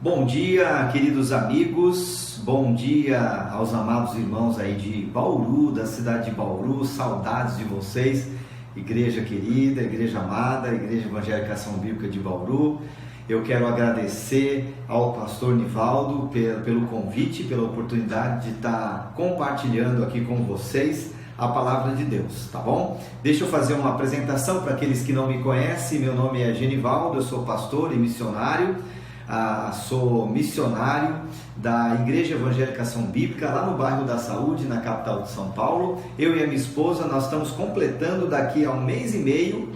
Bom dia, queridos amigos, bom dia aos amados irmãos aí de Bauru, da cidade de Bauru, saudades de vocês, igreja querida, igreja amada, Igreja Evangélica Ação Bíblica de Bauru. Eu quero agradecer ao pastor Nivaldo pelo convite, pela oportunidade de estar compartilhando aqui com vocês a palavra de Deus, tá bom? Deixa eu fazer uma apresentação para aqueles que não me conhecem. Meu nome é Genivaldo, eu sou pastor e missionário. Sou missionário da Igreja Evangélica Ação Bíblica lá no bairro da Saúde, na capital de São Paulo. Eu e a minha esposa, nós estamos completando daqui a um mês e meio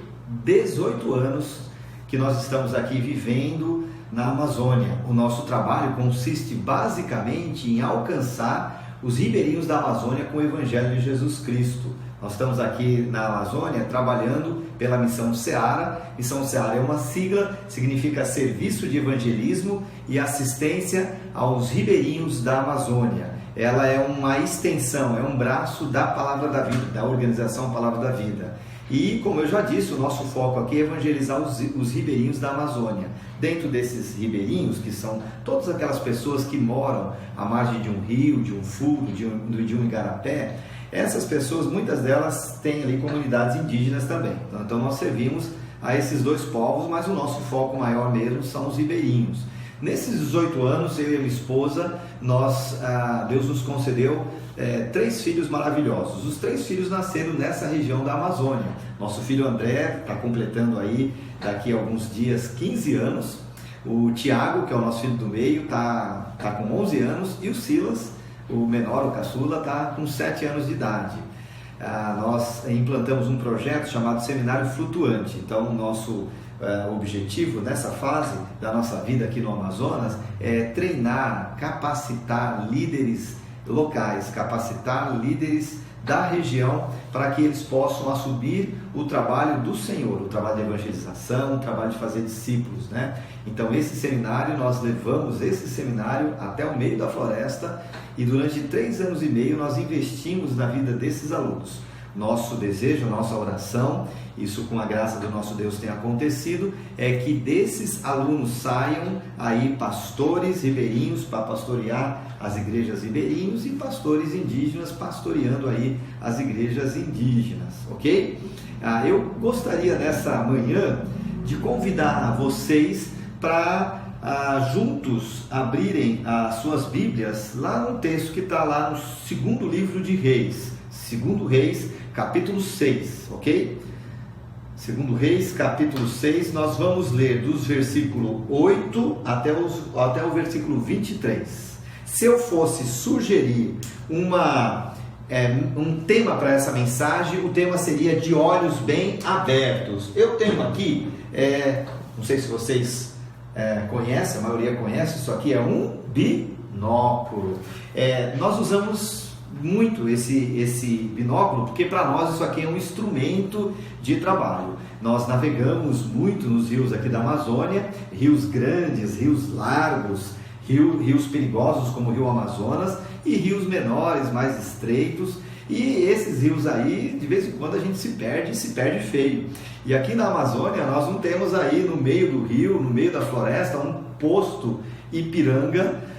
18 anos que nós estamos aqui vivendo na Amazônia. O nosso trabalho consiste basicamente em alcançar os ribeirinhos da Amazônia com o Evangelho de Jesus Cristo. Nós estamos aqui na Amazônia trabalhando pela Missão Seara. Missão Seara é uma sigla, significa Serviço de Evangelismo e Assistência aos Ribeirinhos da Amazônia. Ela é uma extensão, é um braço da Palavra da Vida, da organização Palavra da Vida. E, como eu já disse, o nosso foco aqui é evangelizar os ribeirinhos da Amazônia. Dentro desses ribeirinhos, que são todas aquelas pessoas que moram à margem de um rio, de um furo, de um igarapé, essas pessoas, muitas delas têm ali comunidades indígenas também. Então nós servimos a esses dois povos, mas o nosso foco maior mesmo são os ribeirinhos. Nesses 18 anos, eu e a minha esposa, Deus nos concedeu 3 filhos maravilhosos. Os 3 filhos nasceram nessa região da Amazônia. Nosso filho André está completando aí, daqui a alguns dias, 15 anos. O Tiago, que é o nosso filho do meio, está com 11 anos. E o Silas, o menor, o caçula, está com 7 anos de idade. Nós implantamos um projeto chamado Seminário Flutuante. Então, o nosso objetivo nessa fase da nossa vida aqui no Amazonas é treinar, capacitar líderes locais, capacitar líderes da região para que eles possam assumir o trabalho do Senhor, o trabalho de evangelização, o trabalho de fazer discípulos, né? Então esse seminário, nós levamos esse seminário até o meio da floresta e durante 3 anos e meio nós investimos na vida desses alunos. Nosso desejo, nossa oração, isso com a graça do nosso Deus tem acontecido, é que desses alunos saiam aí pastores ribeirinhos para pastorear as igrejas ribeirinhos e pastores indígenas pastoreando aí as igrejas indígenas, ok? Eu gostaria nessa manhã de convidar vocês para juntos abrirem as suas Bíblias lá no texto que está lá no segundo livro de Reis, segundo Reis, capítulo 6, ok? Segundo Reis, capítulo 6, nós vamos ler dos versículos 8 até o versículo 23. Se eu fosse sugerir um tema para essa mensagem, o tema seria de olhos bem abertos. Eu tenho aqui, não sei se vocês conhecem, a maioria conhece, isso aqui é um binóculo. Nós usamos muito esse binóculo, porque para nós isso aqui é um instrumento de trabalho. Nós navegamos muito nos rios aqui da Amazônia, rios grandes, rios largos, rios perigosos como o Rio Amazonas e rios menores, mais estreitos. E esses rios aí, de vez em quando a gente se perde feio. E aqui na Amazônia nós não temos aí no meio do rio, no meio da floresta, um posto Ipiranga,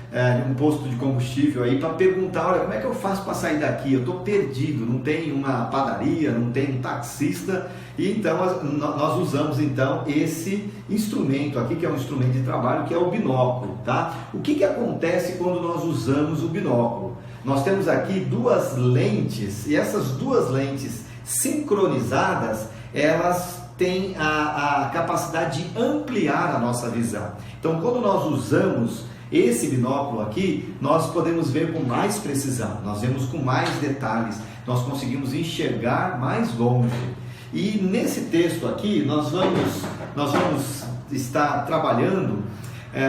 um posto de combustível aí para perguntar, olha, como é que eu faço para sair daqui? Eu estou perdido, não tem uma padaria, não tem um taxista. E então nós usamos então esse instrumento aqui, que é um instrumento de trabalho, que é o binóculo, tá? O que acontece quando nós usamos o binóculo? Nós temos aqui 2 lentes, e essas 2 lentes sincronizadas, elas têm a capacidade de ampliar a nossa visão. Então, quando nós usamos esse binóculo aqui, nós podemos ver com mais precisão, nós vemos com mais detalhes, nós conseguimos enxergar mais longe. E nesse texto aqui, nós vamos estar trabalhando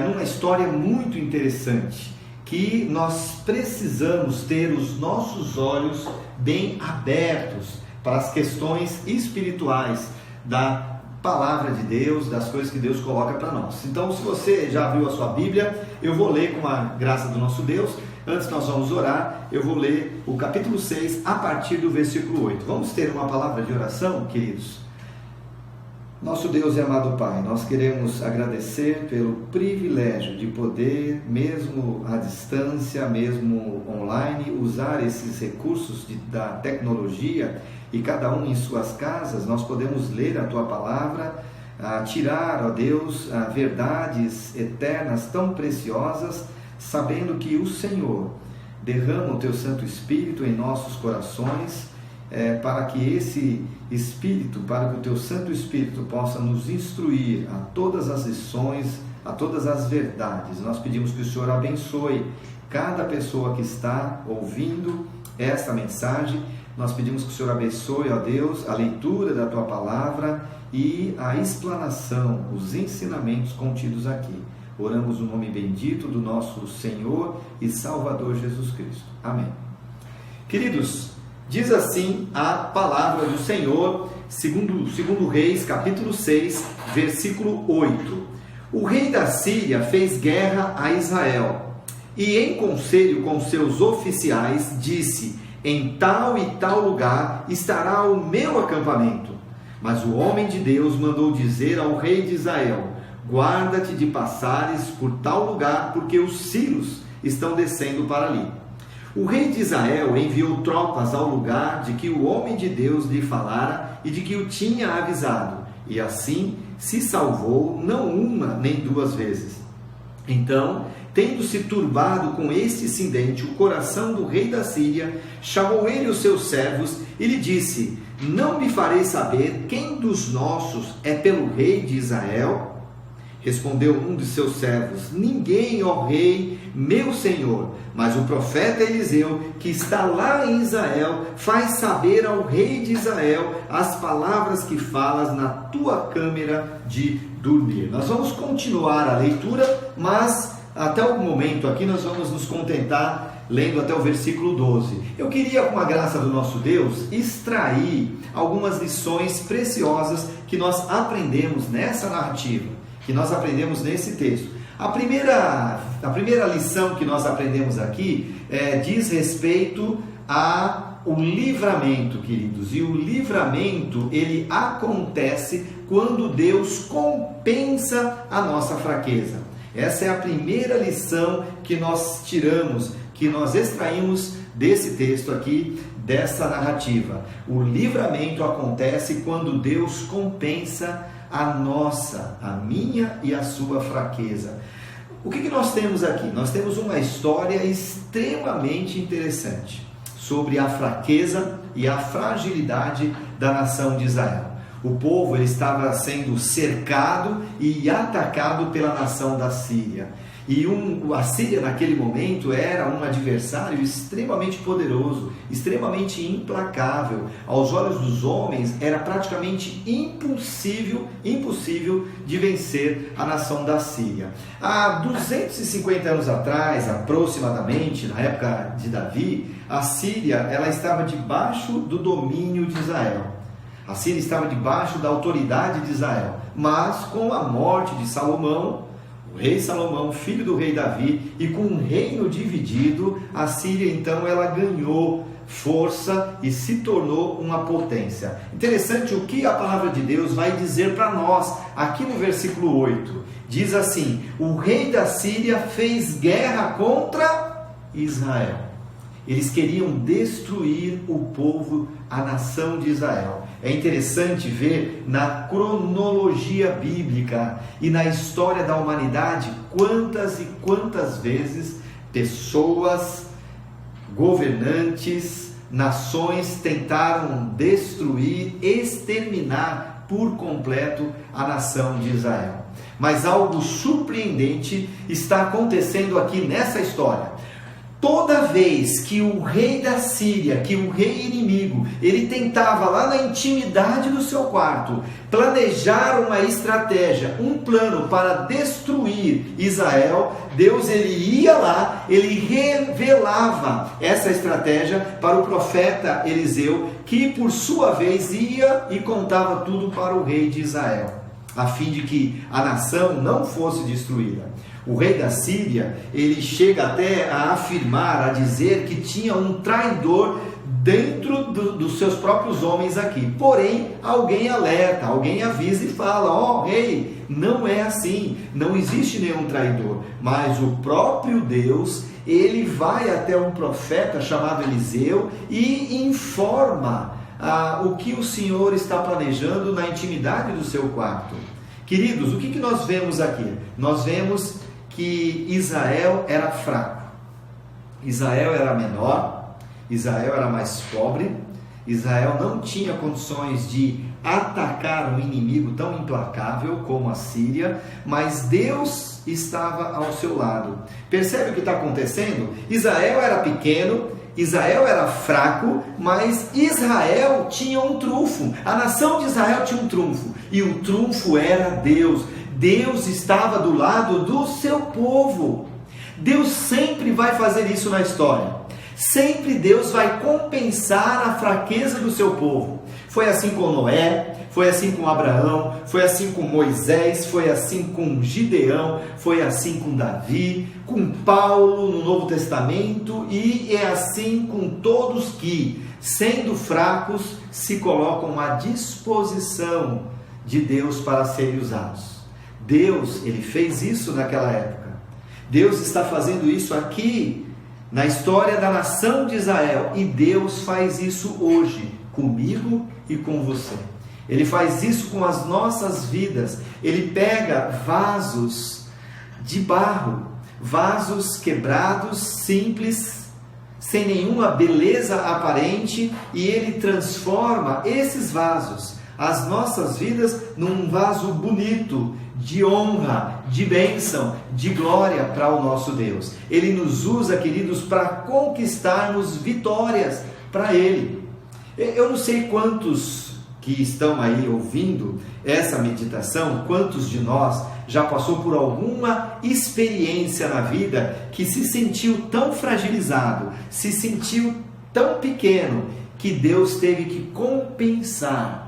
numa história muito interessante, que nós precisamos ter os nossos olhos bem abertos para as questões espirituais da palavra de Deus, das coisas que Deus coloca para nós. Então, se você já abriu a sua Bíblia, eu vou ler com a graça do nosso Deus. Antes nós vamos orar, eu vou ler o capítulo 6 a partir do versículo 8. Vamos ter uma palavra de oração, queridos? Nosso Deus e amado Pai, nós queremos agradecer pelo privilégio de poder, mesmo à distância, mesmo online, usar esses recursos da tecnologia e cada um em suas casas, nós podemos ler a Tua Palavra, tirar, ó Deus, verdades eternas tão preciosas, sabendo que o Senhor derrama o Teu Santo Espírito em nossos corações, para que esse Espírito, para que o Teu Santo Espírito possa nos instruir a todas as lições, a todas as verdades. Nós pedimos que o Senhor abençoe cada pessoa que está ouvindo esta mensagem. Nós pedimos que o Senhor abençoe, ó Deus, a leitura da Tua Palavra e a explanação, os ensinamentos contidos aqui. Oramos no nome bendito do nosso Senhor e Salvador Jesus Cristo. Amém. Queridos, diz assim a palavra do Senhor, segundo Reis, capítulo 6, versículo 8. O rei da Síria fez guerra a Israel e, em conselho com seus oficiais, disse: em tal e tal lugar estará o meu acampamento. Mas o homem de Deus mandou dizer ao rei de Israel: guarda-te de passares por tal lugar, porque os sírios estão descendo para ali. O rei de Israel enviou tropas ao lugar de que o homem de Deus lhe falara e de que o tinha avisado, e assim se salvou não uma nem duas vezes. Então, tendo-se turbado com este incidente o coração do rei da Síria, chamou ele os seus servos e lhe disse: não me farei saber quem dos nossos é pelo rei de Israel? Respondeu um de seus servos: ninguém, ó rei, meu senhor, mas o profeta Eliseu, que está lá em Israel, faz saber ao rei de Israel as palavras que falas na tua câmara de dormir. Nós vamos continuar a leitura, mas até o momento aqui nós vamos nos contentar lendo até o versículo 12. Eu queria, com a graça do nosso Deus, extrair algumas lições preciosas que nós aprendemos nessa narrativa, que nós aprendemos nesse texto. A primeira lição que nós aprendemos aqui diz respeito ao livramento, queridos. E o livramento, ele acontece quando Deus compensa a nossa fraqueza. Essa é a primeira lição que nós tiramos, que nós extraímos desse texto aqui, dessa narrativa. O livramento acontece quando Deus compensa a minha e a sua fraqueza. O que nós temos aqui? Nós temos uma história extremamente interessante sobre a fraqueza e a fragilidade da nação de Israel. O povo ele estava sendo cercado e atacado pela nação da Síria. E a Síria naquele momento era um adversário extremamente poderoso, extremamente implacável. Aos olhos dos homens era praticamente impossível de vencer a nação da Síria. Há 250 anos atrás, aproximadamente, na época de Davi, a Síria ela estava debaixo do domínio de Israel. A Síria estava debaixo da autoridade de Israel. Mas com a morte de Salomão, o rei Salomão, filho do rei Davi, e com um reino dividido, a Síria então ela ganhou força e se tornou uma potência. Interessante o que a palavra de Deus vai dizer para nós aqui no versículo 8. Diz assim: o rei da Síria fez guerra contra Israel. Eles queriam destruir o povo, a nação de Israel. É interessante ver na cronologia bíblica e na história da humanidade quantas e quantas vezes pessoas, governantes, nações tentaram destruir, exterminar por completo a nação de Israel. Mas algo surpreendente está acontecendo aqui nessa história. Toda vez que o rei da Síria, que o rei inimigo, ele tentava lá na intimidade do seu quarto planejar uma estratégia, um plano para destruir Israel, Deus ele ia lá, ele revelava essa estratégia para o profeta Eliseu, que por sua vez ia e contava tudo para o rei de Israel, a fim de que a nação não fosse destruída. O rei da Síria, ele chega até a afirmar, a dizer que tinha um traidor dentro dos seus próprios homens aqui. Porém, alguém alerta, alguém avisa e fala: ó, rei, não é assim, não existe nenhum traidor. Mas o próprio Deus, ele vai até um profeta chamado Eliseu e informa o que o Senhor está planejando na intimidade do seu quarto. Queridos, o que nós vemos aqui? Nós vemos que Israel era fraco, Israel era menor, Israel era mais pobre, Israel não tinha condições de atacar um inimigo tão implacável como a Síria, mas Deus estava ao seu lado. Percebe o que está acontecendo? Israel era pequeno, Israel era fraco, mas Israel tinha um trunfo. A nação de Israel tinha um trunfo, e o trunfo era Deus. Deus estava do lado do seu povo. Deus sempre vai fazer isso na história. Sempre Deus vai compensar a fraqueza do seu povo. Foi assim com Noé, foi assim com Abraão, foi assim com Moisés, foi assim com Gideão, foi assim com Davi, com Paulo no Novo Testamento, e é assim com todos que, sendo fracos, se colocam à disposição de Deus para serem usados. Deus, ele fez isso naquela época. Deus está fazendo isso aqui na história da nação de Israel, e Deus faz isso hoje comigo e com você. Ele faz isso com as nossas vidas. Ele pega vasos de barro, vasos quebrados, simples, sem nenhuma beleza aparente, e ele transforma esses vasos, as nossas vidas, num vaso bonito, de honra, de bênção, de glória para o nosso Deus. Ele nos usa, queridos, para conquistarmos vitórias para Ele. Eu não sei quantos que estão aí ouvindo essa meditação, quantos de nós já passou por alguma experiência na vida que se sentiu tão fragilizado, se sentiu tão pequeno, que Deus teve que compensar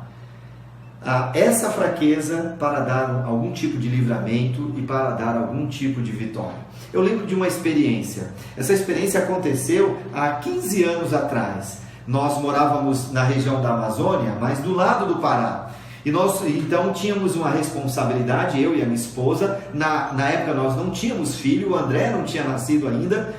essa fraqueza para dar algum tipo de livramento e para dar algum tipo de vitória. Eu lembro de uma experiência. Essa experiência aconteceu há 15 anos atrás. Nós morávamos na região da Amazônia, mas do lado do Pará. E nós então tínhamos uma responsabilidade, eu e a minha esposa. Na época nós não tínhamos filho, o André não tinha nascido ainda.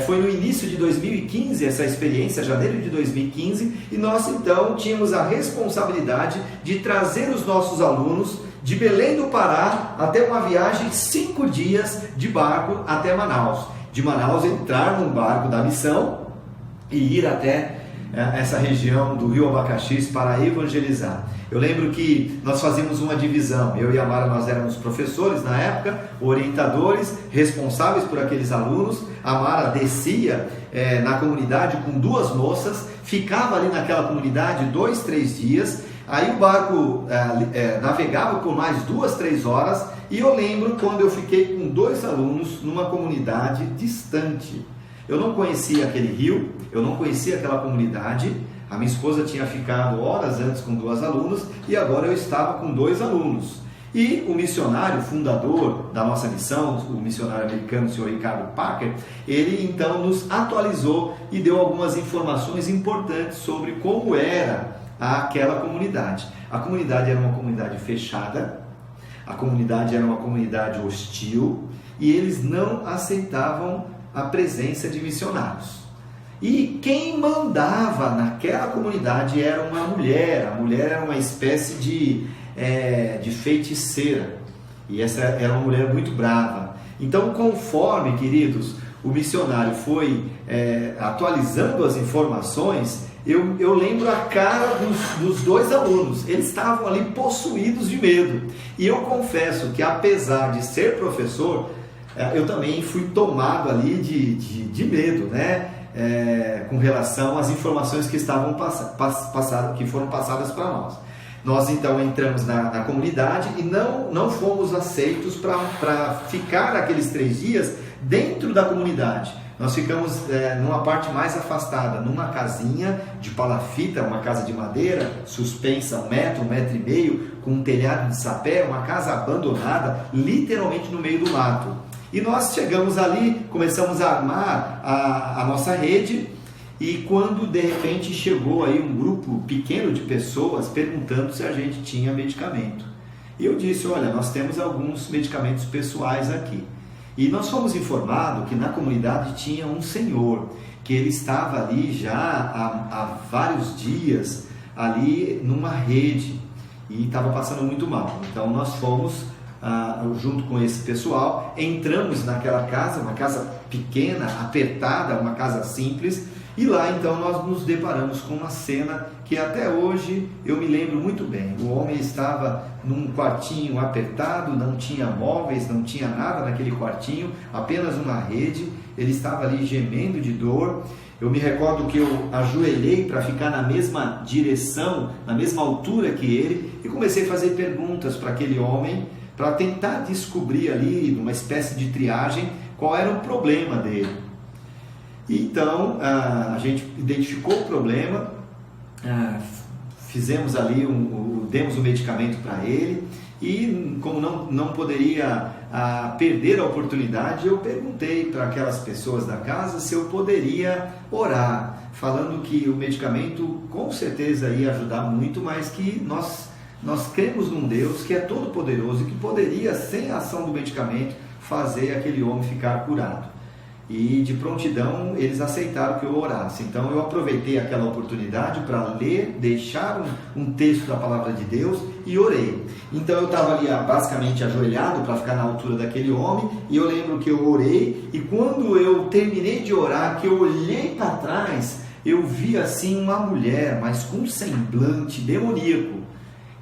Foi no início de 2015 essa experiência, janeiro de 2015, e nós então tínhamos a responsabilidade de trazer os nossos alunos de Belém do Pará até uma viagem de 5 dias de barco até Manaus. De Manaus entrar num barco da missão e ir até essa região do Rio Abacaxis para evangelizar. Eu lembro que nós fazíamos uma divisão. Eu e a Mara, nós éramos professores na época, orientadores, responsáveis por aqueles alunos. A Mara descia na comunidade com 2 moças, ficava ali naquela comunidade 2, 3 dias. Aí o barco navegava por mais 2, 3 horas. E eu lembro quando eu fiquei com 2 alunos numa comunidade distante. Eu não conhecia aquele rio, eu não conhecia aquela comunidade. A minha esposa tinha ficado horas antes com 2 alunos, e agora eu estava com 2 alunos. E o missionário fundador da nossa missão, o missionário americano, o senhor Ricardo Parker, ele então nos atualizou e deu algumas informações importantes sobre como era aquela comunidade. A comunidade era uma comunidade fechada, a comunidade era uma comunidade hostil, e eles não aceitavam a presença de missionários. E quem mandava naquela comunidade era uma mulher. A mulher era uma espécie de feiticeira, e essa era uma mulher muito brava. Então, conforme, queridos, o missionário foi atualizando as informações, eu lembro a cara dos 2 alunos. Eles estavam ali possuídos de medo, e eu confesso que, apesar de ser professor, eu também fui tomado ali de medo, né? Com relação às informações que estavam que foram passadas para nós. Nós então entramos na comunidade e não fomos aceitos para ficar aqueles 3 dias dentro da comunidade. Nós ficamos numa parte mais afastada, numa casinha de palafita, uma casa de madeira, suspensa 1 metro, 1,5 metros, com um telhado de sapé, uma casa abandonada, literalmente no meio do mato. E nós chegamos ali, começamos a armar a nossa rede, E quando de repente chegou aí um grupo pequeno de pessoas perguntando se a gente tinha medicamento. E eu disse, olha, nós temos alguns medicamentos pessoais aqui. E nós fomos informados que na comunidade tinha um senhor, que ele estava ali já há vários dias, ali numa rede, e estava passando muito mal. Então nós fomos, junto com esse pessoal, entramos naquela casa, uma casa pequena, apertada, uma casa simples, e lá então nós nos deparamos com uma cena que até hoje eu me lembro muito bem. O homem estava num quartinho apertado, não tinha móveis, não tinha nada naquele quartinho, apenas uma rede, ele estava ali gemendo de dor. Eu me recordo que eu ajoelhei para ficar na mesma direção, na mesma altura que ele, e comecei a fazer perguntas para aquele homem, para tentar descobrir ali, numa espécie de triagem, qual era o problema dele. Então, a gente identificou o problema, fizemos ali, demos o medicamento para ele, e como não poderia perder a oportunidade, eu perguntei para aquelas pessoas da casa se eu poderia orar, falando que o medicamento com certeza ia ajudar muito, mas que nós cremos num Deus que é todo poderoso e que poderia, sem a ação do medicamento, fazer aquele homem ficar curado. E de prontidão eles aceitaram que eu orasse. Então eu aproveitei aquela oportunidade para ler, deixar um texto da palavra de Deus e orei. Então eu estava ali basicamente ajoelhado para ficar na altura daquele homem, e eu lembro que eu orei, e quando eu terminei de orar, que eu olhei para trás, eu vi assim uma mulher, mas com um semblante demoníaco.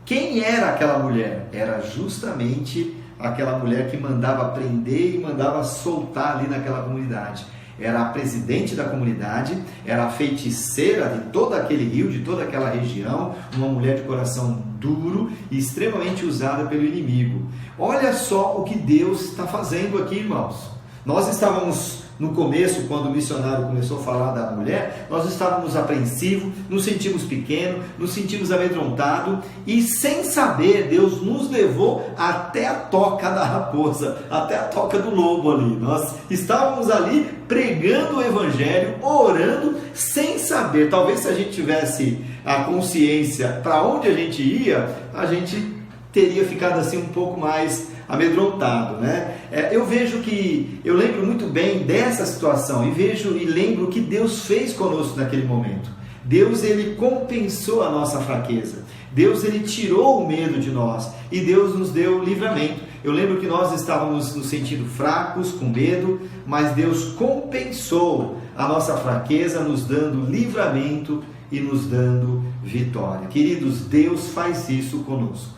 Quem era aquela mulher? Era justamente aquela mulher que mandava prender e mandava soltar ali naquela comunidade. Era a presidente da comunidade, era a feiticeira de todo aquele rio, de toda aquela região, uma mulher de coração duro e extremamente usada pelo inimigo. Olha só o que Deus está fazendo aqui, irmãos. Nós estávamos no começo, quando o missionário começou a falar da mulher, nós estávamos apreensivos, nos sentimos pequenos, nos sentimos amedrontados, e sem saber, Deus nos levou até a toca da raposa, até a toca do lobo ali. Nós estávamos ali pregando o evangelho, orando, sem saber. Talvez se a gente tivesse a consciência para onde a gente ia, a gente teria ficado assim um pouco mais amedrontado, né? Eu lembro muito bem dessa situação, e lembro o que Deus fez conosco naquele momento. Deus, ele compensou a nossa fraqueza. Deus, ele tirou o medo de nós, e Deus nos deu livramento. Eu lembro que nós estávamos nos sentindo fracos, com medo, mas Deus compensou a nossa fraqueza, nos dando livramento e nos dando vitória. Queridos, Deus faz isso conosco.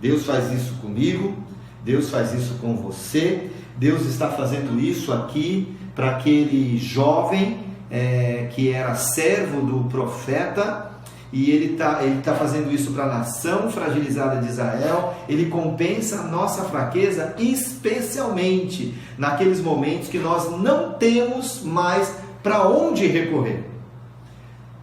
Deus faz isso comigo, Deus faz isso com você. Deus está fazendo isso aqui para aquele jovem que era servo do profeta, e ele tá fazendo isso para a nação fragilizada de Israel. Ele compensa a nossa fraqueza, especialmente naqueles momentos que nós não temos mais para onde recorrer.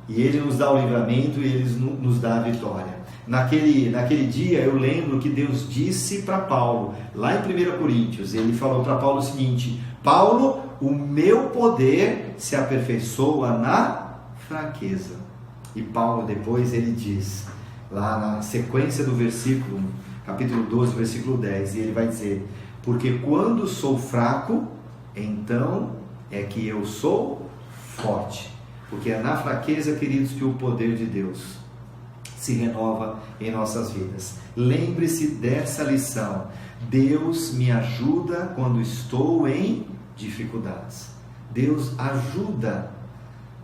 E ele nos dá o livramento, e ele nos dá a vitória. Naquele dia eu lembro que Deus disse para Paulo, lá em 1 Coríntios, ele falou para Paulo o seguinte: Paulo, o meu poder se aperfeiçoa na fraqueza. E Paulo depois ele diz, lá na sequência do versículo, capítulo 12, versículo 10, e ele vai dizer: porque quando sou fraco, então é que eu sou forte. Porque é na fraqueza, queridos, que o poder de Deus se renova em nossas vidas. Lembre-se dessa lição: Deus me ajuda quando estou em dificuldades. Deus ajuda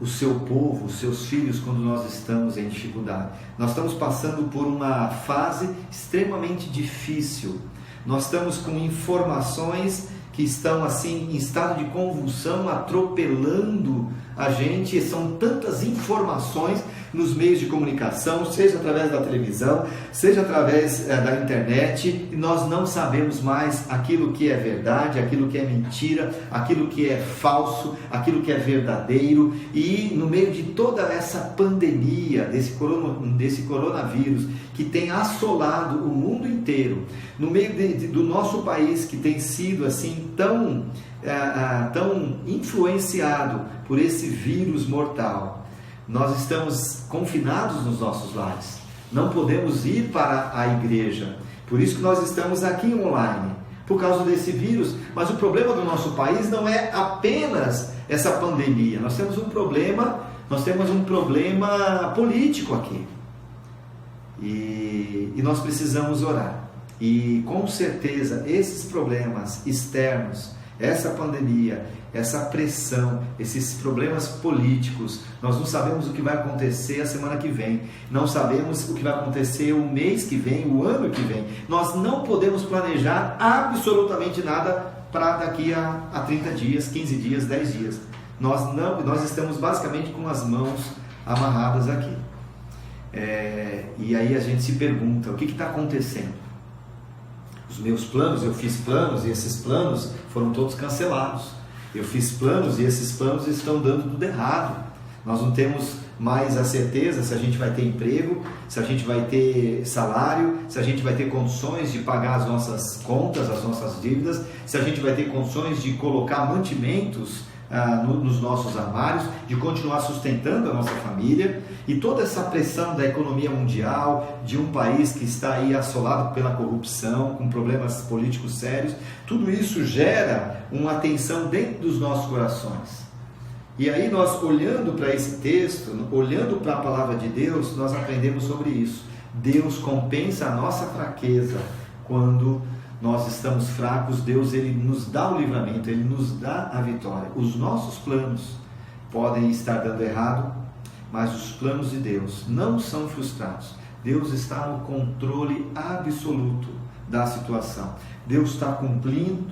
o seu povo, os seus filhos, quando nós estamos em dificuldade. Nós estamos passando por uma fase extremamente difícil. Nós estamos com informações que estão assim em estado de convulsão, atropelando a gente. São tantas informações nos meios de comunicação, seja através da televisão, seja através da internet, e nós não sabemos mais aquilo que é verdade, aquilo que é mentira, aquilo que é falso, aquilo que é verdadeiro. E no meio de toda essa pandemia, desse coronavírus que tem assolado o mundo inteiro, no meio do nosso país, que tem sido assim tão tão influenciado por esse vírus mortal. Nós estamos confinados nos nossos lares, não podemos ir para a igreja, por isso que nós estamos aqui online, por causa desse vírus. Mas o problema do nosso país não é apenas essa pandemia, nós temos um problema político aqui, e nós precisamos orar, e com certeza esses problemas externos, essa pandemia, essa pressão, esses problemas políticos, nós não sabemos o que vai acontecer a semana que vem, não sabemos o que vai acontecer o mês que vem, o ano que vem. Nós não podemos planejar absolutamente nada para daqui a 30 dias, 15 dias, 10 dias. Nós estamos basicamente com as mãos amarradas aqui. E aí a gente se pergunta, o que está acontecendo? Os meus planos, eu fiz planos e esses planos foram todos cancelados. Eu fiz planos e esses planos estão dando tudo errado. Nós não temos mais a certeza se a gente vai ter emprego, se a gente vai ter salário, se a gente vai ter condições de pagar as nossas contas, as nossas dívidas, se a gente vai ter condições de colocar mantimentos nos nossos armários, de continuar sustentando a nossa família. E toda essa pressão da economia mundial, de um país que está aí assolado pela corrupção, com problemas políticos sérios, tudo isso gera uma tensão dentro dos nossos corações. E aí nós, olhando para esse texto, olhando para a palavra de Deus, nós aprendemos sobre isso. Deus compensa a nossa fraqueza. Quando nós estamos fracos, Deus ele nos dá o livramento, Ele nos dá a vitória. Os nossos planos podem estar dando errado, mas os planos de Deus não são frustrados. Deus está no controle absoluto da situação. Deus está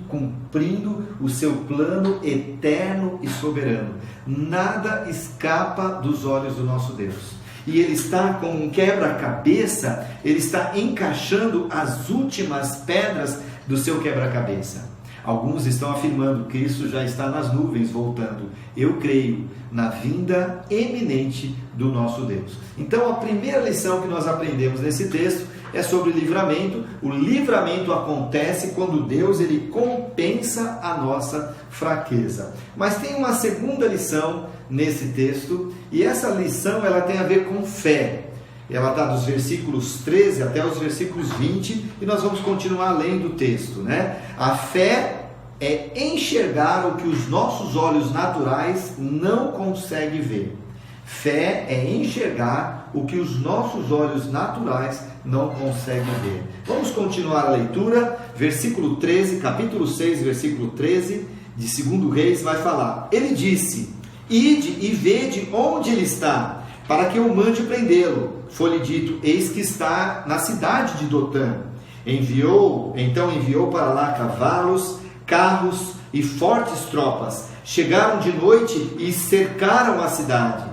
cumprindo o seu plano eterno e soberano. Nada escapa dos olhos do nosso Deus. E Ele está com um quebra-cabeça, Ele está encaixando as últimas pedras do seu quebra-cabeça. Alguns estão afirmando que Cristo já está nas nuvens voltando. Eu creio na vinda eminente do nosso Deus. Então a primeira lição que nós aprendemos nesse texto é sobre livramento. O livramento acontece quando Deus ele compensa a nossa fraqueza. Mas tem uma segunda lição nesse texto, e essa lição ela tem a ver com fé. Ela está dos versículos 13 até os versículos 20, e nós vamos continuar lendo o texto, né? A fé é enxergar o que os nossos olhos naturais não conseguem ver. Fé é enxergar o que os nossos olhos naturais não conseguem ver. Vamos continuar a leitura. Versículo 13, capítulo 6, versículo 13 de 2 Reis vai falar: Ele disse: Ide e vede onde ele está, para que eu mande prendê-lo. Foi-lhe dito: eis que está na cidade de Dotã. Então enviou para lá cavalos, carros e fortes tropas. Chegaram de noite e cercaram a cidade.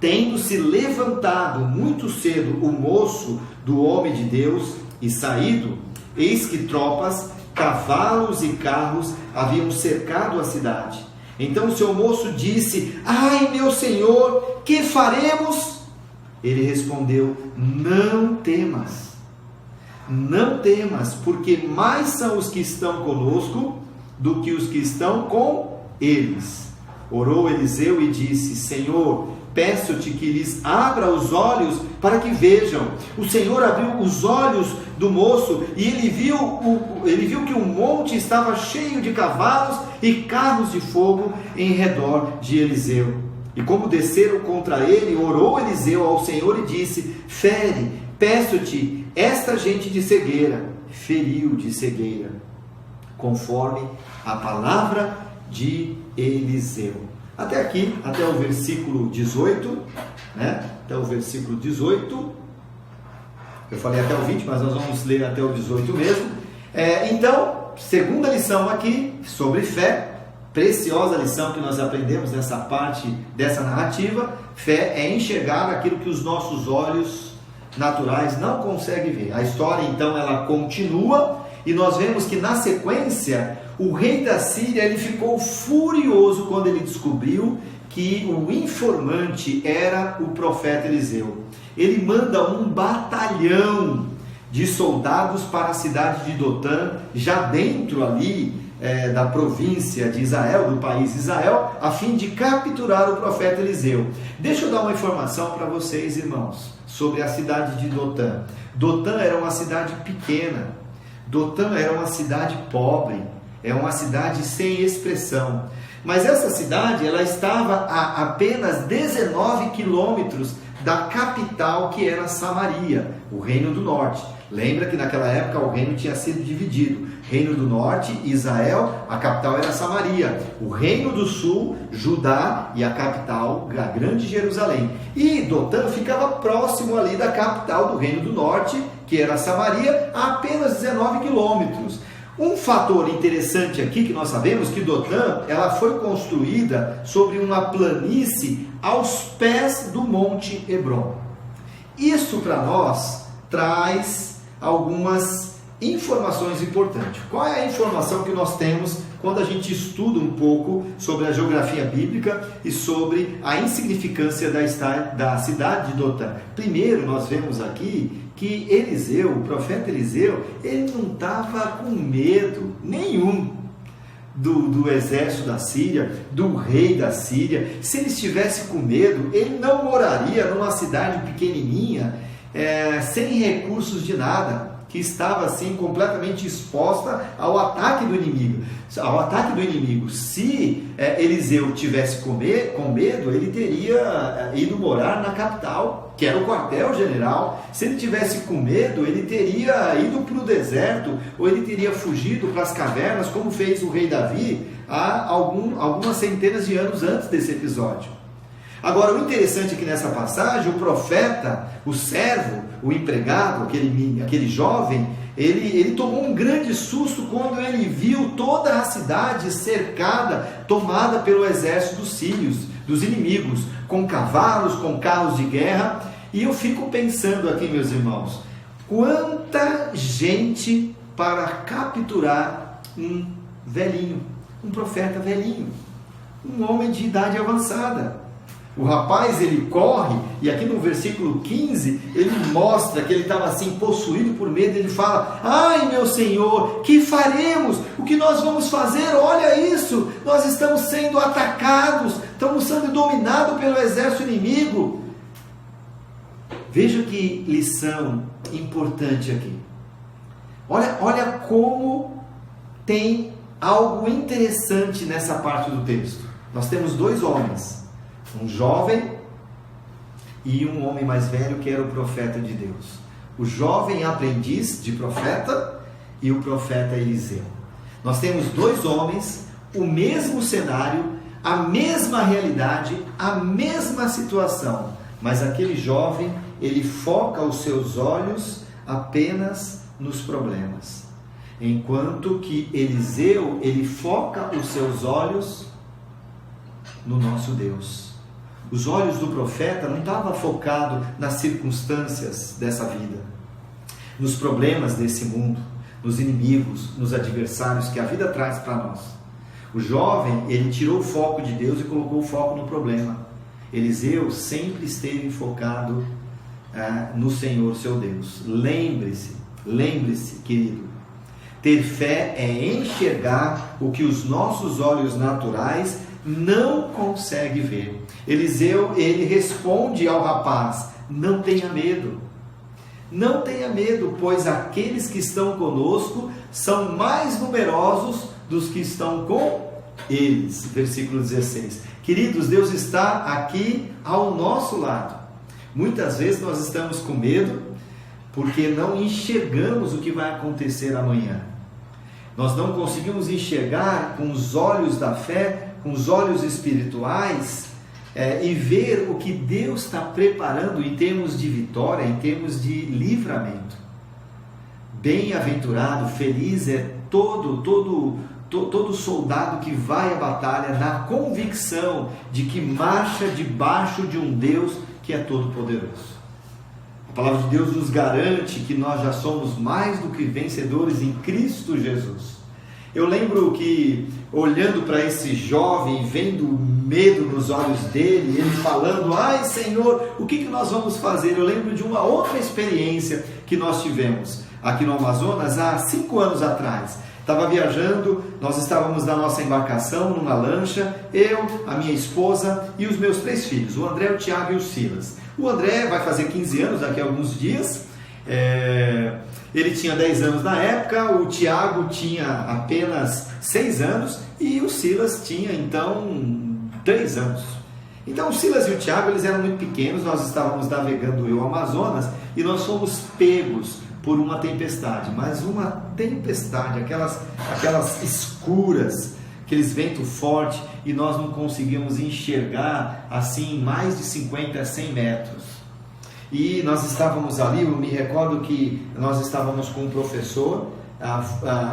Tendo-se levantado muito cedo o moço do homem de Deus e saído, eis que tropas, cavalos e carros haviam cercado a cidade. Então o seu moço disse: ai, meu senhor, que faremos? Ele respondeu: não temas, porque mais são os que estão conosco do que os que estão com eles. Orou Eliseu e disse: Senhor, peço-te que lhes abra os olhos para que vejam. O Senhor abriu os olhos do moço e ele viu que o monte estava cheio de cavalos e carros de fogo em redor de Eliseu. E como desceram contra ele, orou Eliseu ao Senhor e disse: fere, peço-te, esta gente de cegueira. Feriu de cegueira, conforme a palavra de Eliseu. Até aqui, até o versículo 18, né? Até o versículo 18. Eu falei até o 20, mas nós vamos ler até o 18 mesmo. Então, segunda lição aqui sobre fé. Preciosa lição que nós aprendemos nessa parte dessa narrativa. Fé é enxergar aquilo que os nossos olhos naturais não conseguem ver. A história então ela continua e nós vemos que na sequência o rei da Síria ele ficou furioso quando ele descobriu que o informante era o profeta Eliseu. Ele manda um batalhão de soldados para a cidade de Dotã, já dentro ali da província de Israel, do país de Israel, a fim de capturar o profeta Eliseu. Deixa eu dar uma informação para vocês, irmãos, sobre a cidade de Dotã. Dotã era uma cidade pequena, Dotã era uma cidade pobre, é uma cidade sem expressão. Mas essa cidade, ela estava a apenas 19 quilômetros da capital, que era Samaria, o Reino do Norte. Lembra que naquela época o reino tinha sido dividido. Reino do Norte, Israel, a capital era Samaria. O Reino do Sul, Judá, e a capital, a grande Jerusalém. E Dotã ficava próximo ali da capital do Reino do Norte, que era Samaria, a apenas 19 quilômetros. Um fator interessante aqui que nós sabemos que Dotã, ela foi construída sobre uma planície aos pés do Monte Hebron. Isso para nós traz algumas informações importantes. Qual é a informação que nós temos quando a gente estuda um pouco sobre a geografia bíblica e sobre a insignificância da cidade de Dotã? Primeiro, nós vemos aqui que Eliseu, o profeta Eliseu, ele não estava com medo nenhum do exército da Síria, do rei da Síria. Se ele estivesse com medo, ele não moraria numa cidade pequenininha, sem recursos de nada, que estava assim completamente exposta ao ataque do inimigo. Se Eliseu tivesse com medo, ele teria ido morar na capital, que era o quartel-general. Se ele tivesse com medo, ele teria ido para o deserto, ou ele teria fugido para as cavernas, como fez o rei Davi há algumas centenas de anos antes desse episódio. Agora, o interessante é que nessa passagem, o profeta, o servo, o empregado, aquele jovem, ele tomou um grande susto quando ele viu toda a cidade cercada, tomada pelo exército dos sírios, dos inimigos, com cavalos, com carros de guerra. E eu fico pensando aqui, meus irmãos, quanta gente para capturar um velhinho, um profeta velhinho, um homem de idade avançada. O rapaz, ele corre, e aqui no versículo 15, ele mostra que ele estava assim, possuído por medo. Ele fala: ai meu Senhor, que faremos? O que nós vamos fazer? Olha isso, nós estamos sendo atacados, estamos sendo dominados pelo exército inimigo. Veja que lição importante aqui. Olha como tem algo interessante nessa parte do texto. Nós temos dois homens, um jovem e um homem mais velho, que era o profeta de Deus. O jovem aprendiz de profeta e o profeta Eliseu. Nós temos dois homens, o mesmo cenário, a mesma realidade, a mesma situação, mas aquele jovem, ele foca os seus olhos apenas nos problemas, enquanto que Eliseu, ele foca os seus olhos no nosso Deus. Os olhos do profeta não estavam focados nas circunstâncias dessa vida, nos problemas desse mundo, nos inimigos, nos adversários que a vida traz para nós. O jovem, ele tirou o foco de Deus e colocou o foco no problema. Eliseu sempre esteve focado no Senhor, seu Deus. Lembre-se, querido, ter fé é enxergar o que os nossos olhos naturais não conseguem ver. Eliseu, ele responde ao rapaz: não tenha medo, pois aqueles que estão conosco são mais numerosos dos que estão com eles. Versículo 16. Queridos, Deus está aqui ao nosso lado. Muitas vezes nós estamos com medo porque não enxergamos o que vai acontecer amanhã. Nós não conseguimos enxergar com os olhos da fé, com os olhos espirituais, e ver o que Deus está preparando em termos de vitória, em termos de livramento. Bem-aventurado, feliz é todo soldado que vai à batalha na convicção de que marcha debaixo de um Deus que é todo-poderoso. A palavra de Deus nos garante que nós já somos mais do que vencedores em Cristo Jesus. Eu lembro que, olhando para esse jovem, vendo o medo nos olhos dele, ele falando: ai Senhor, o que nós vamos fazer? Eu lembro de uma outra experiência que nós tivemos aqui no Amazonas há 5 anos atrás. Estava viajando, nós estávamos na nossa embarcação, numa lancha, eu, a minha esposa e os meus 3 filhos, o André, o Tiago e o Silas. O André vai fazer 15 anos daqui a alguns dias, ele tinha 10 anos na época, o Tiago tinha apenas 6 anos e o Silas tinha então 3 anos. Então o Silas e o Tiago, eles eram muito pequenos, nós estávamos navegando o rio Amazonas e nós fomos pegos por uma tempestade, mas uma tempestade, aquelas escuras, aqueles ventos fortes, e nós não conseguimos enxergar assim mais de 50 a 100 metros. E nós estávamos ali, eu me recordo que nós estávamos com um professor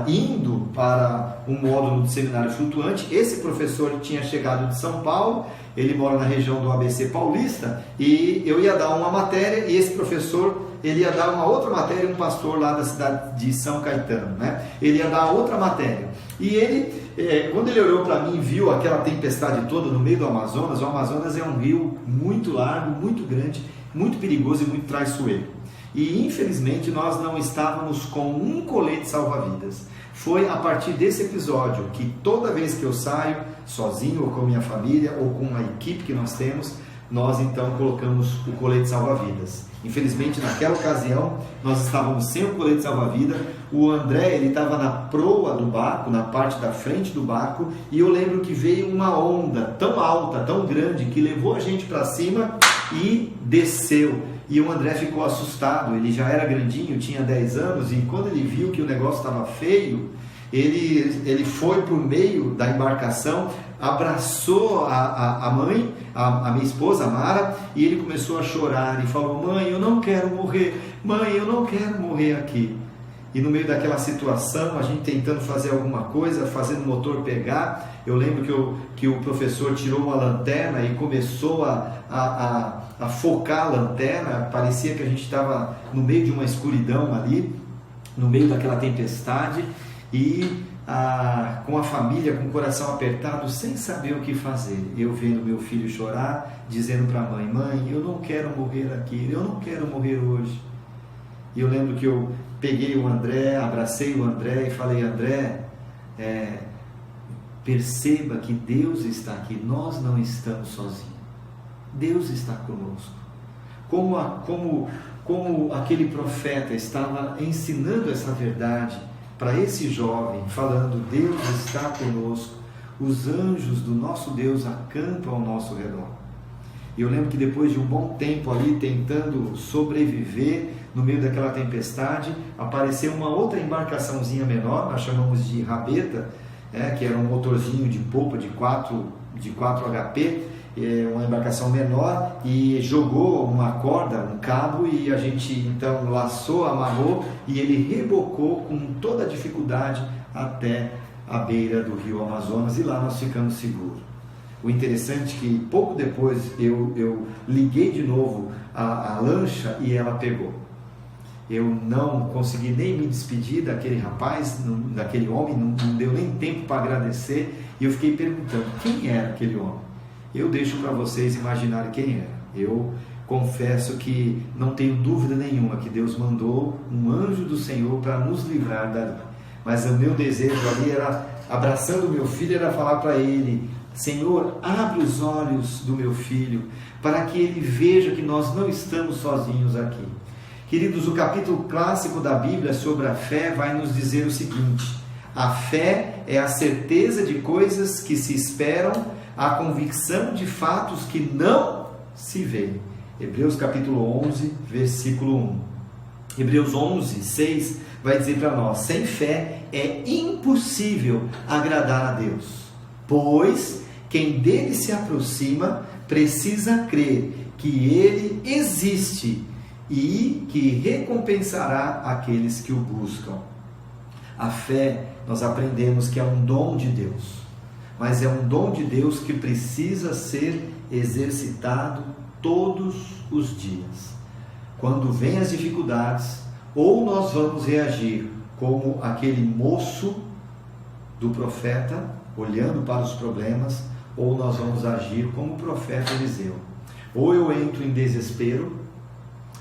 indo para um módulo de seminário flutuante. Esse professor tinha chegado de São Paulo, ele mora na região do ABC Paulista, e eu ia dar uma matéria, e esse professor, ele ia dar uma outra matéria, um pastor lá da cidade de São Caetano, né? Ele ia dar outra matéria, e ele, quando ele olhou para mim e viu aquela tempestade toda no meio do Amazonas, o Amazonas é um rio muito largo, muito grande, muito perigoso e muito traiçoeiro. E infelizmente nós não estávamos com um colete salva-vidas. Foi a partir desse episódio que toda vez que eu saio, sozinho ou com minha família ou com a equipe que nós temos, nós então colocamos o colete salva-vidas. Infelizmente naquela ocasião nós estávamos sem o colete salva-vidas. O André, ele estava na proa do barco, na parte da frente do barco, e eu lembro que veio uma onda tão alta, tão grande, que levou a gente para cima e desceu. E o André ficou assustado, ele já era grandinho, tinha 10 anos, e quando ele viu que o negócio estava feio, ele foi por meio da embarcação, abraçou a mãe, a minha esposa, a Mara, e ele começou a chorar e falou: mãe, eu não quero morrer, mãe, eu não quero morrer aqui. E no meio daquela situação, a gente tentando fazer alguma coisa, fazendo o motor pegar, eu lembro que o professor tirou uma lanterna e começou a focar a lanterna. Parecia que a gente estava no meio de uma escuridão ali, no meio daquela tempestade, e com a família, com o coração apertado, sem saber o que fazer. Eu vendo meu filho chorar, dizendo para a mãe: mãe, eu não quero morrer aqui, eu não quero morrer hoje. E eu lembro que eu peguei o André, abracei o André e falei: André, perceba que Deus está aqui, nós não estamos sozinhos, Deus está conosco. Como aquele profeta estava ensinando essa verdade para esse jovem, falando: Deus está conosco, os anjos do nosso Deus acampam ao nosso redor. E eu lembro que depois de um bom tempo ali tentando sobreviver no meio daquela tempestade, apareceu uma outra embarcaçãozinha menor, nós chamamos de rabeta, que era um motorzinho de polpa de 4 HP, uma embarcação menor, e jogou uma corda, um cabo, e a gente então laçou, amarrou, e ele rebocou com toda a dificuldade até a beira do rio Amazonas, e lá nós ficamos seguros. O interessante é que pouco depois eu liguei de novo a lancha e ela pegou. Eu não consegui nem me despedir daquele rapaz, daquele homem, não deu nem tempo para agradecer, e eu fiquei perguntando quem era aquele homem. Eu deixo para vocês imaginarem quem era. Eu confesso que não tenho dúvida nenhuma que Deus mandou um anjo do Senhor para nos livrar dali. Mas o meu desejo ali era, abraçando o meu filho, era falar para ele: Senhor, abre os olhos do meu filho, para que ele veja que nós não estamos sozinhos aqui. Queridos, o capítulo clássico da Bíblia sobre a fé vai nos dizer o seguinte: a fé é a certeza de coisas que se esperam, a convicção de fatos que não se veem. Hebreus capítulo 11, versículo 1. Hebreus 11, 6 vai dizer para nós: sem fé é impossível agradar a Deus, pois quem dele se aproxima precisa crer que ele existe e que recompensará aqueles que o buscam. A fé, nós aprendemos que é um dom de Deus, mas é um dom de Deus que precisa ser exercitado todos os dias. Quando vêm as dificuldades, ou nós vamos reagir como aquele moço do profeta, olhando para os problemas, ou nós vamos agir como o profeta Eliseu. Ou eu entro em desespero,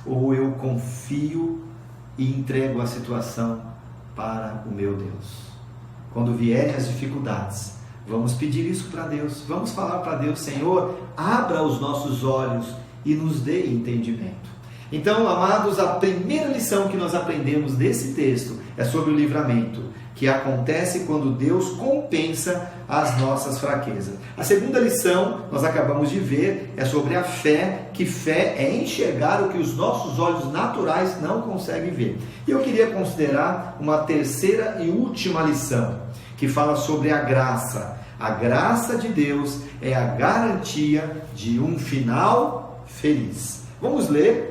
ou eu confio e entrego a situação para o meu Deus. quando vierem as dificuldades, vamos pedir isso para Deus, vamos falar para Deus: Senhor, abra os nossos olhos e nos dê entendimento. Então, amados, a primeira lição que nós aprendemos desse texto é sobre o livramento, que acontece quando Deus compensa as nossas fraquezas. A segunda lição, nós acabamos de ver, é sobre a fé, que fé é enxergar o que os nossos olhos naturais não conseguem ver. E eu queria considerar uma terceira e última lição, que fala sobre a graça. A graça de Deus é a garantia de um final feliz. Vamos ler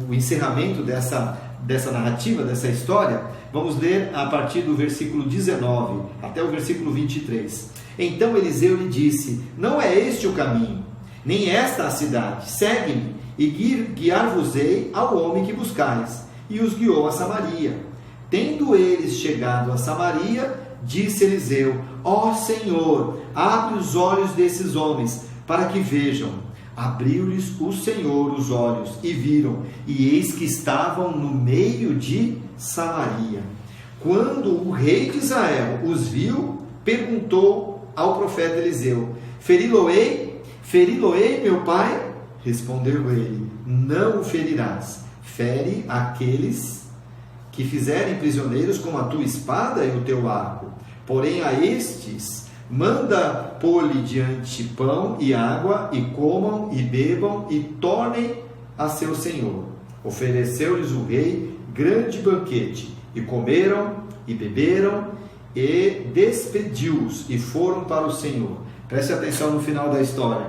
o encerramento dessa narrativa, dessa história. Vamos ler a partir do versículo 19 até o versículo 23. Então Eliseu lhe disse: não é este o caminho, nem esta a cidade. Segue-me e guiar-vos-ei ao homem que buscais. E os guiou a Samaria. Tendo eles chegado a Samaria, disse Eliseu: ó Senhor, abre os olhos desses homens, para que vejam. Abriu-lhes o Senhor os olhos, e viram, e eis que estavam no meio de Samaria. Quando o rei de Israel os viu, perguntou ao profeta Eliseu: feri-lo-ei, meu pai? Respondeu ele: não o ferirás. Fere aqueles que fizerem prisioneiros com a tua espada e o teu arco. Porém a estes manda pôr-lhe diante pão e água, e comam e bebam, e tornem a seu senhor. Ofereceu-lhes o rei grande banquete, e comeram e beberam, e despediu-os, e foram para o Senhor. Preste atenção no final da história.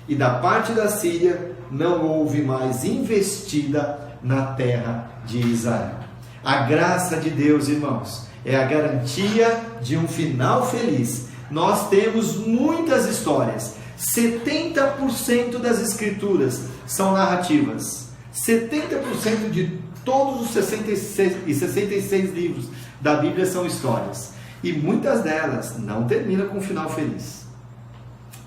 E da parte da Síria não houve mais investida na terra de Israel. A graça de Deus, irmãos, é a garantia de um final feliz. Nós temos muitas histórias. 70% das escrituras são narrativas. 70% de todos os 66 livros da Bíblia são histórias. E muitas delas não terminam com um final feliz.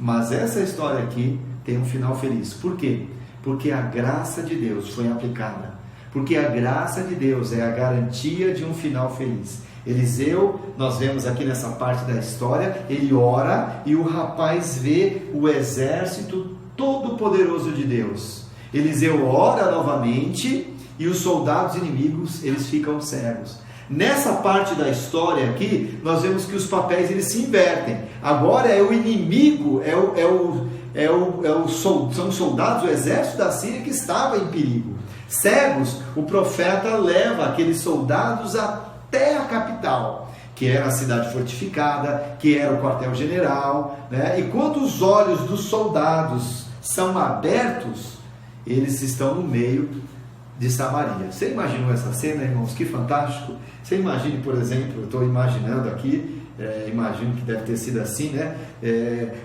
Mas essa história aqui tem um final feliz. Por quê? Porque a graça de Deus foi aplicada. Porque a graça de Deus é a garantia de um final feliz. Eliseu, nós vemos aqui nessa parte da história, ele ora e o rapaz vê o exército todo poderoso de Deus. Eliseu ora novamente e os soldados inimigos, eles ficam cegos. Nessa parte da história aqui, nós vemos que os papéis eles se invertem. Agora é o inimigo, são os soldados, o exército da Síria que estava em perigo. Cegos, o profeta leva aqueles soldados até a capital, que era a cidade fortificada, que era o quartel-general, né? E quando os olhos dos soldados são abertos, eles estão no meio de Samaria. Você imaginou essa cena, irmãos? Que fantástico! Você imagine, por exemplo, eu estou imaginando aqui, imagino que deve ter sido assim, né?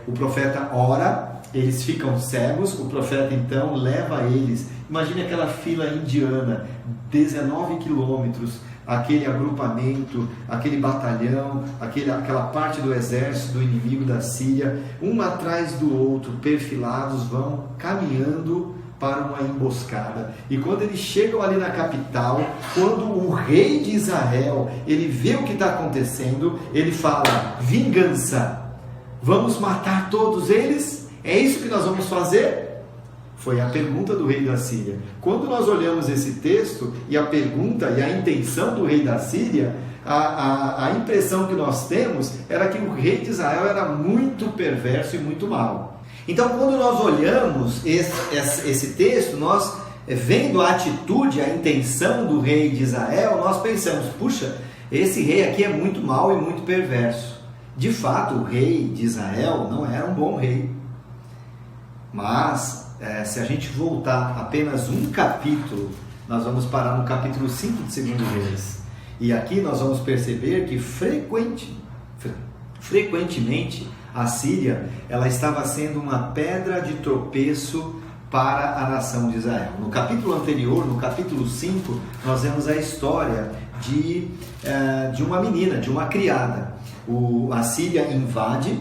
O profeta ora, eles ficam cegos, o profeta então leva eles. Imagine aquela fila indiana, 19 quilômetros, aquele agrupamento, aquele batalhão, aquela parte do exército do inimigo da Síria, um atrás do outro, perfilados, vão caminhando para uma emboscada. E quando eles chegam ali na capital, quando o rei de Israel, ele vê o que está acontecendo, ele fala: vingança, vamos matar todos eles? É isso que nós vamos fazer? Foi a pergunta do rei da Síria. Quando nós olhamos esse texto e a pergunta e a intenção do rei da Síria, a impressão que nós temos era que o rei de Israel era muito perverso e muito mau. Então, quando nós olhamos esse texto, nós vendo a atitude, a intenção do rei de Israel, nós pensamos: puxa, esse rei aqui é muito mau e muito perverso. De fato, o rei de Israel não era um bom rei. Mas se a gente voltar apenas um capítulo, nós vamos parar no capítulo 5 de 2 Reis. E aqui nós vamos perceber que frequentemente a Síria ela estava sendo uma pedra de tropeço para a nação de Israel. No capítulo anterior, no capítulo 5, nós vemos a história de uma menina, de uma criada. A Síria invade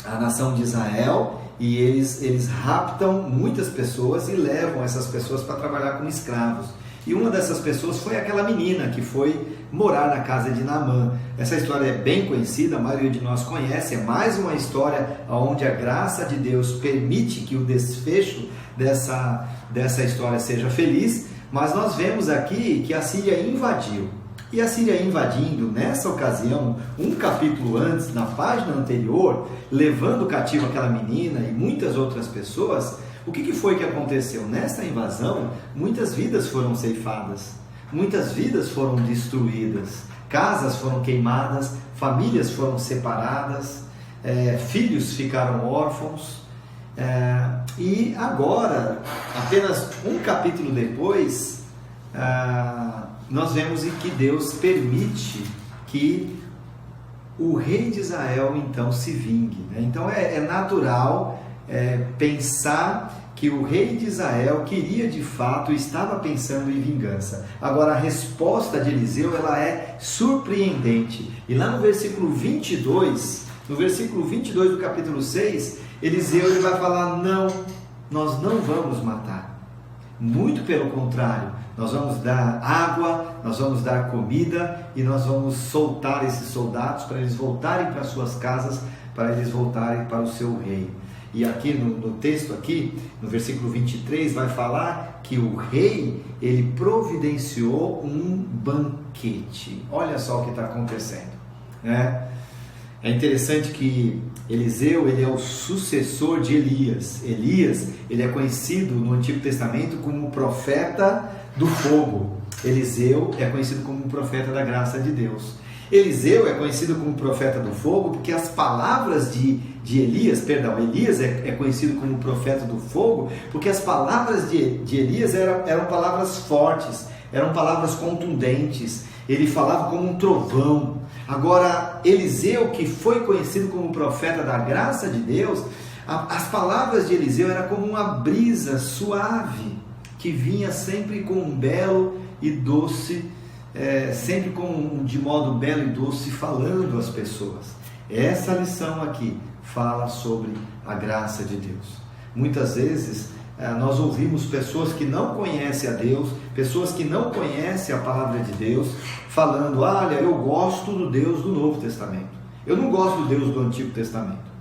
a nação de Israel e eles raptam muitas pessoas e levam essas pessoas para trabalhar como escravos. E uma dessas pessoas foi aquela menina que foi morar na casa de Naamã. Essa história é bem conhecida, a maioria de nós conhece, é mais uma história onde a graça de Deus permite que o desfecho dessa história seja feliz, mas nós vemos aqui que a Síria invadiu. E a Síria invadindo, nessa ocasião, um capítulo antes, na página anterior, levando cativo aquela menina e muitas outras pessoas, o que foi que aconteceu? Nessa invasão, muitas vidas foram ceifadas, muitas vidas foram destruídas, casas foram queimadas, famílias foram separadas, filhos ficaram órfãos, e agora, apenas um capítulo depois, nós vemos em que Deus permite que o rei de Israel então se vingue, né? Então é natural pensar que o rei de Israel queria de fato, estava pensando em vingança. Agora a resposta de Eliseu, ela é surpreendente, e lá no versículo 22 do capítulo 6, Eliseu ele vai falar: não, nós não vamos matar, muito pelo contrário, nós vamos dar água, nós vamos dar comida e nós vamos soltar esses soldados para eles voltarem para suas casas, para eles voltarem para o seu rei. E aqui no texto, aqui, no versículo 23, vai falar que o rei, ele providenciou um banquete. Olha só o que está acontecendo, né? É interessante que Eliseu, ele é o sucessor de Elias. Elias, ele é conhecido no Antigo Testamento como o profeta do fogo. Eliseu é conhecido como o profeta da graça de Deus. Eliseu é conhecido como profeta do fogo porque as palavras de Elias, Elias é conhecido como profeta do fogo porque as palavras de Elias eram palavras fortes, eram palavras contundentes, ele falava como um trovão. Agora, Eliseu, que foi conhecido como profeta da graça de Deus, as palavras de Eliseu eram como uma brisa suave, que vinha sempre com um belo e doce, de modo belo e doce, falando às pessoas. Essa lição aqui fala sobre a graça de Deus. Muitas vezes nós ouvimos pessoas que não conhecem a Deus, pessoas que não conhecem a palavra de Deus, falando: olha, eu gosto do Deus do Novo Testamento, eu não gosto do Deus do Antigo Testamento,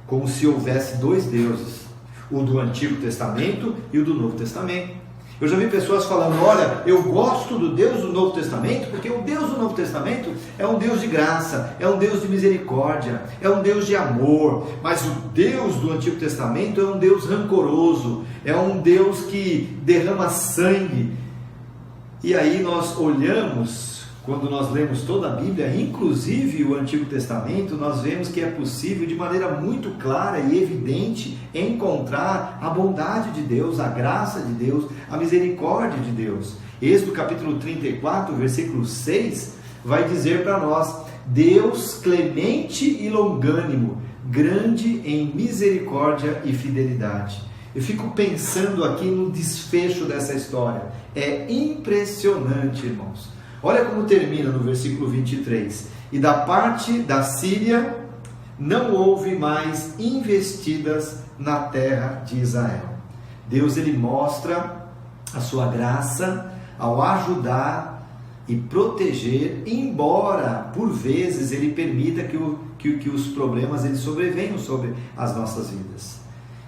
como se houvesse dois deuses, o do Antigo Testamento e o do Novo Testamento. Eu já vi pessoas falando: olha, eu gosto do Deus do Novo Testamento, porque o Deus do Novo Testamento é um Deus de graça, é um Deus de misericórdia, é um Deus de amor, mas o Deus do Antigo Testamento é um Deus rancoroso, é um Deus que derrama sangue. E aí nós olhamos, quando nós lemos toda a Bíblia, inclusive o Antigo Testamento, nós vemos que é possível de maneira muito clara e evidente encontrar a bondade de Deus, a graça de Deus, a misericórdia de Deus. Êxodo capítulo 34, versículo 6, vai dizer para nós: Deus clemente e longânimo, grande em misericórdia e fidelidade. Eu fico pensando aqui no desfecho dessa história. É impressionante, irmãos. Olha como termina no versículo 23. E da parte da Síria não houve mais investidas na terra de Israel. Deus, ele mostra a sua graça ao ajudar e proteger, embora por vezes ele permita que os problemas eles sobrevenham sobre as nossas vidas.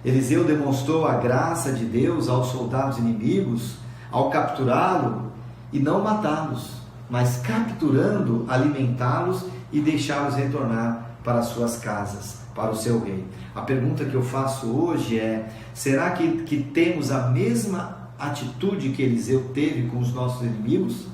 Eliseu demonstrou a graça de Deus aos soldados inimigos ao capturá-lo e não matá-los, mas capturando, alimentá-los e deixá-los retornar para suas casas, para o seu rei. A pergunta que eu faço hoje é: será que temos a mesma atitude que Eliseu teve com os nossos inimigos?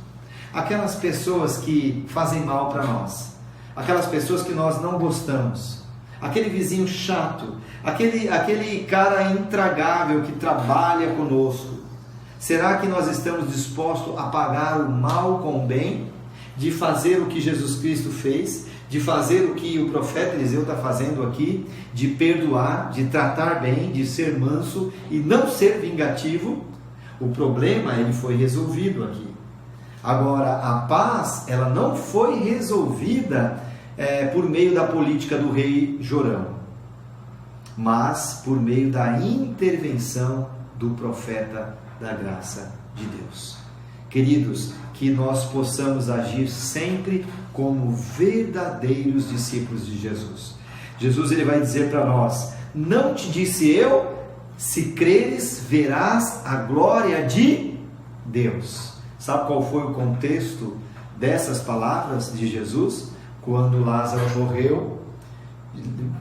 Aquelas pessoas que fazem mal para nós, aquelas pessoas que nós não gostamos, aquele vizinho chato, aquele cara intragável que trabalha conosco. Será que nós estamos dispostos a pagar o mal com o bem? De fazer o que Jesus Cristo fez? De fazer o que o profeta Eliseu está fazendo aqui? De perdoar, de tratar bem, de ser manso e não ser vingativo? O problema ele foi resolvido aqui. Agora, a paz ela não foi resolvida por meio da política do rei Jorão, mas por meio da intervenção do profeta da graça de Deus. Queridos, que nós possamos agir sempre como verdadeiros discípulos de Jesus. Jesus, ele vai dizer para nós: não te disse eu, se creres verás a glória de Deus. Sabe qual foi o contexto dessas palavras de Jesus? Quando Lázaro morreu,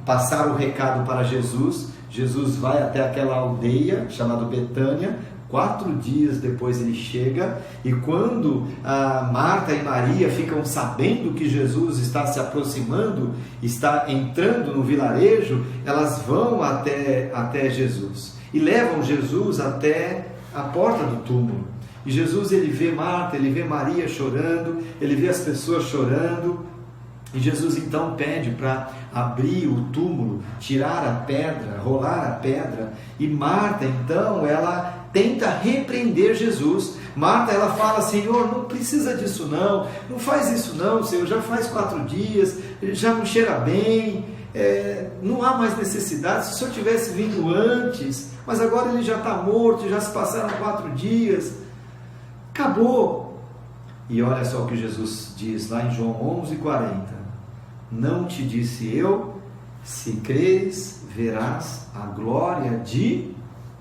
passaram o recado para Jesus. Jesus vai até aquela aldeia chamada Betânia. 4 dias depois ele chega, e quando Marta e Maria ficam sabendo que Jesus está se aproximando, está entrando no vilarejo, elas vão até Jesus e levam Jesus até a porta do túmulo. E Jesus, ele vê Marta, ele vê Maria chorando, ele vê as pessoas chorando, e Jesus então pede para abrir o túmulo, tirar a pedra, rolar a pedra, e Marta então, ela tenta repreender Jesus. Marta, ela fala: Senhor, não precisa disso não faz isso não, Senhor, já faz 4 dias, já não cheira bem, não há mais necessidade, se o Senhor tivesse vindo antes, mas agora ele já está morto, já se passaram 4 dias, acabou. E olha só o que Jesus diz lá em João 11:40, não te disse eu, se creres verás a glória de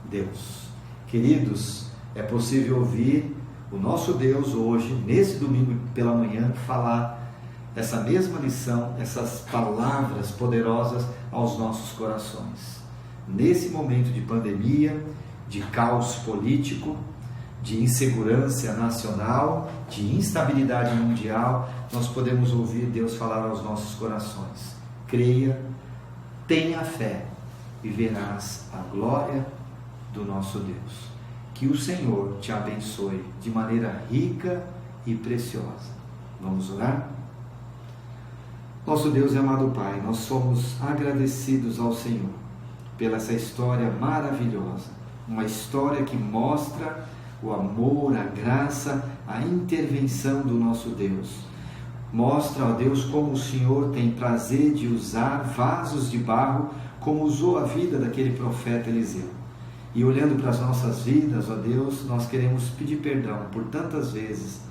Deus. Queridos, é possível ouvir o nosso Deus hoje, nesse domingo pela manhã, falar essa mesma lição, essas palavras poderosas aos nossos corações. Nesse momento de pandemia, de caos político, de insegurança nacional, de instabilidade mundial, nós podemos ouvir Deus falar aos nossos corações: creia, tenha fé e verás a glória do nosso Deus. Que o Senhor te abençoe de maneira rica e preciosa. Vamos orar? Nosso Deus e amado Pai, nós somos agradecidos ao Senhor pela essa história maravilhosa, uma história que mostra o amor, a graça, a intervenção do nosso Deus. Mostra, ó Deus, como o Senhor tem prazer de usar vasos de barro, como usou a vida daquele profeta Eliseu. E olhando para as nossas vidas, ó Deus, nós queremos pedir perdão por tantas vezes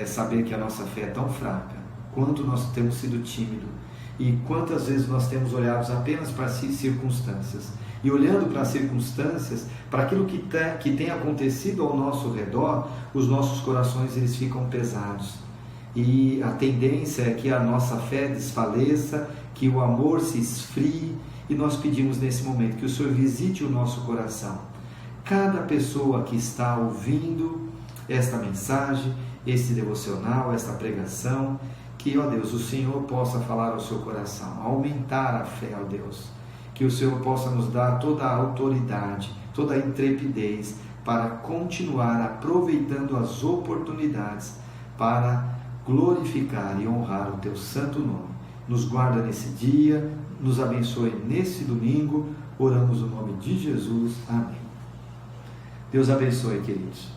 saber que a nossa fé é tão fraca, quanto nós temos sido tímidos, e quantas vezes nós temos olhado apenas para as circunstâncias. E olhando para as circunstâncias, para aquilo que tem acontecido ao nosso redor, os nossos corações eles ficam pesados. E a tendência é que a nossa fé desfaleça, que o amor se esfrie, e nós pedimos nesse momento que o Senhor visite o nosso coração. Cada pessoa que está ouvindo esta mensagem, este devocional, esta pregação, que, ó Deus, o Senhor possa falar ao seu coração, aumentar a fé, ó Deus, que o Senhor possa nos dar toda a autoridade, toda a intrepidez para continuar aproveitando as oportunidades para glorificar e honrar o teu santo nome. Nos guarda nesse dia, nos abençoe nesse domingo, oramos no nome de Jesus, amém. Deus abençoe, queridos.